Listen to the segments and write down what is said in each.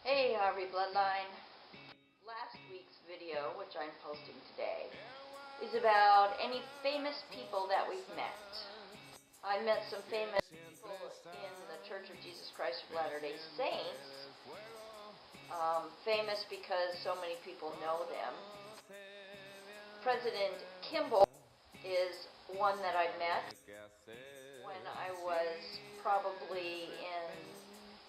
Hey Harvey Bloodline. Last week's video, which I'm posting today, is about any famous people that we've met. I met some famous people in the Church of Jesus Christ of Latter-day Saints. Famous because so many people know them. President Kimball is one that I met when I was probably in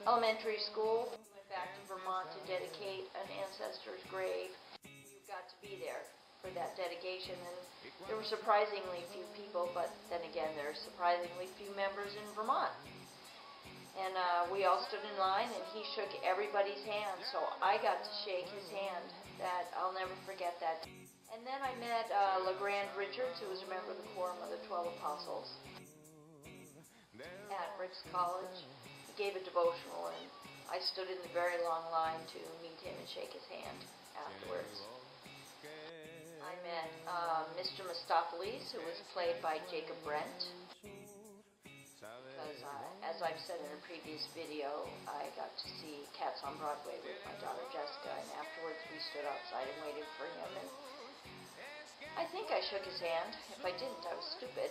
elementary school. Back to Vermont to dedicate an ancestor's grave. You got to be there for that dedication, and there were surprisingly few people, but then again, there are surprisingly few members in Vermont. And we all stood in line, and he shook everybody's hand, so I got to shake his hand. That I'll never forget that. And then I met LeGrand Richards, who was a member of the Quorum of the 12 Apostles at Rick's College. He gave a devotional, and I stood in the very long line to meet him and shake his hand afterwards. I met Mr. Mistopheles, who was played by Jacob Brent. Because, as I've said in a previous video, I got to see Cats on Broadway with my daughter Jessica, and afterwards we stood outside and waited for him. And I think I shook his hand. If I didn't, I was stupid.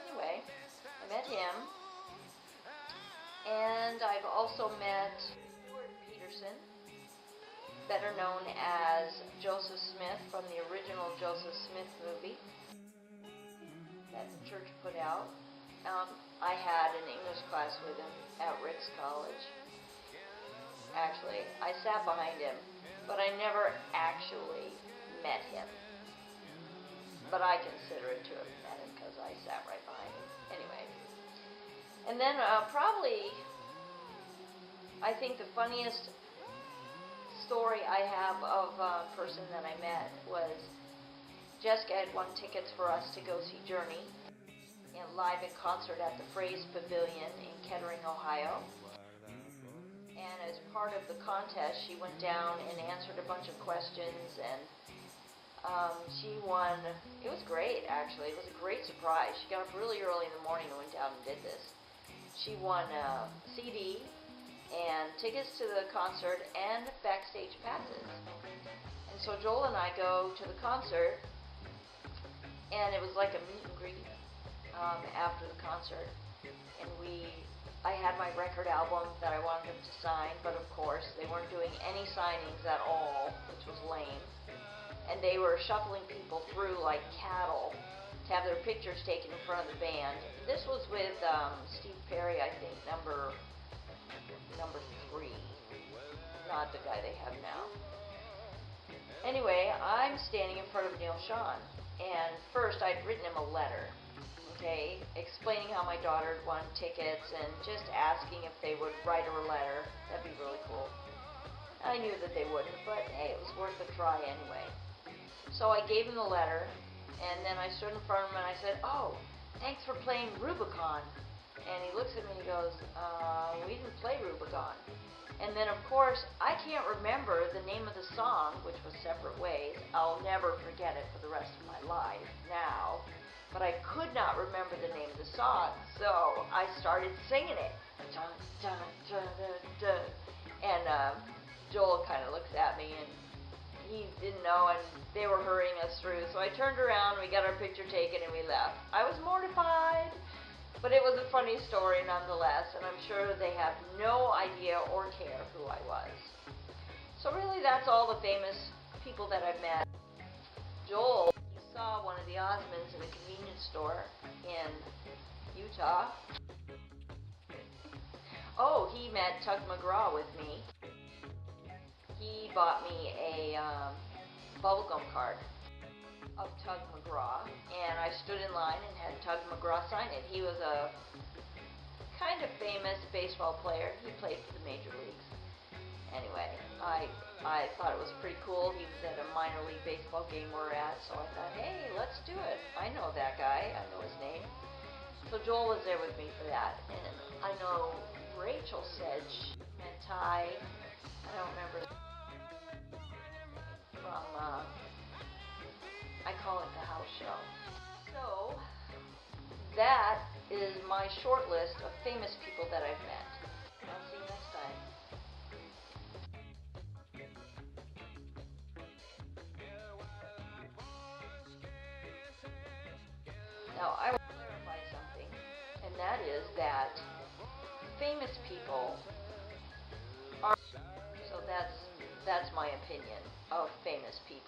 Anyway, I met him. And I've also met Stuart Peterson, better known as Joseph Smith from the original Joseph Smith movie that the church put out. I had an English class with him at Rick's College. Actually, I sat behind him, but I never actually met him. But I consider it to have met him because I sat right behind him. Anyway. And then probably, I think the funniest story I have of a person that I met was Jessica had won tickets for us to go see Journey live in concert at the Phrase Pavilion in Kettering, Ohio. And as part of the contest, she went down and answered a bunch of questions, and she won. It was great, actually. It was a great surprise. She got up really early in the morning and went down and did this. She won a CD and tickets to the concert and backstage passes. And so Joel and I go to the concert, and it was like a meet and greet after the concert. And I had my record album that I wanted them to sign, but of course they weren't doing any signings at all, which was lame. And they were shuffling people through like cattle to have their pictures taken in front of the band. This was with Steve Perry, I think, number 3, not the guy they have now. Anyway, I'm standing in front of Neil Sean, and first I'd written him a letter, okay, explaining how my daughter had won tickets and just asking if they would write her a letter. That'd be really cool. I knew that they wouldn't, but hey, it was worth a try anyway. So I gave him the letter, and then I stood in front of him and I said, "Oh, thanks for playing Rubicon." And he looks at me and he goes, "We didn't play Rubicon." And then, of course, I can't remember the name of the song, which was Separate Ways. I'll never forget it for the rest of my life now. But I could not remember the name of the song, so I started singing it. Dun, dun, dun, dun, dun. And Joel kind of looks at me, and he didn't know, and they were hurrying us through. So I turned around, we got our picture taken, and we left. I was mortified, but it was a funny story nonetheless, and I'm sure they have no idea or care who I was. So really, that's all the famous people that I've met. Joel saw one of the Osmonds in a convenience store in Utah. Oh, he met Tug McGraw with me. He bought me a bubblegum card of Tug McGraw, and I stood in line and had Tug McGraw sign it. He was a kind of famous baseball player. He played for the major leagues. Anyway, I thought it was pretty cool. He was at a minor league baseball game we're at, so I thought, hey, let's do it. I know that guy. I know his name. So Joel was there with me for that, and I know Rachel said she met Ty. I don't remember from, I call it the house show. So, that is my short list of famous people that I've met. I'll see you next time. Now, I will clarify something, and that is that famous people are, so that's my opinion of famous people.